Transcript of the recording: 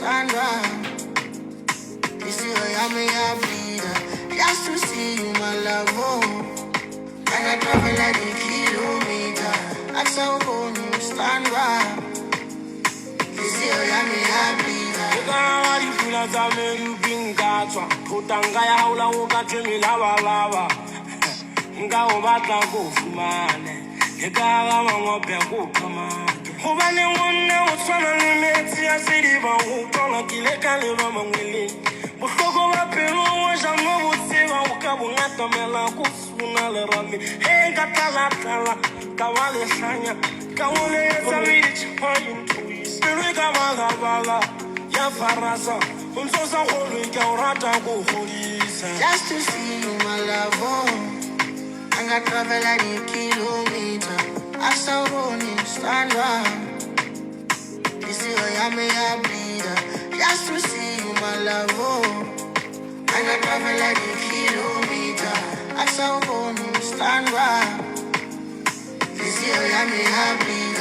SthandwaSam. This is why I'm a bleeder. Just to see you, my love. And I travel like a kilometer. That's how SthandwaSam. This is why I'm a bleeder. Just to see you, my love. And I travel like a kilometer. I saw SthandwaSam. This is why I'm a bleeder. Just to see you, my love. And I travel like a kilometer. I saw SthandwaSam. This is why I'm a bleeder.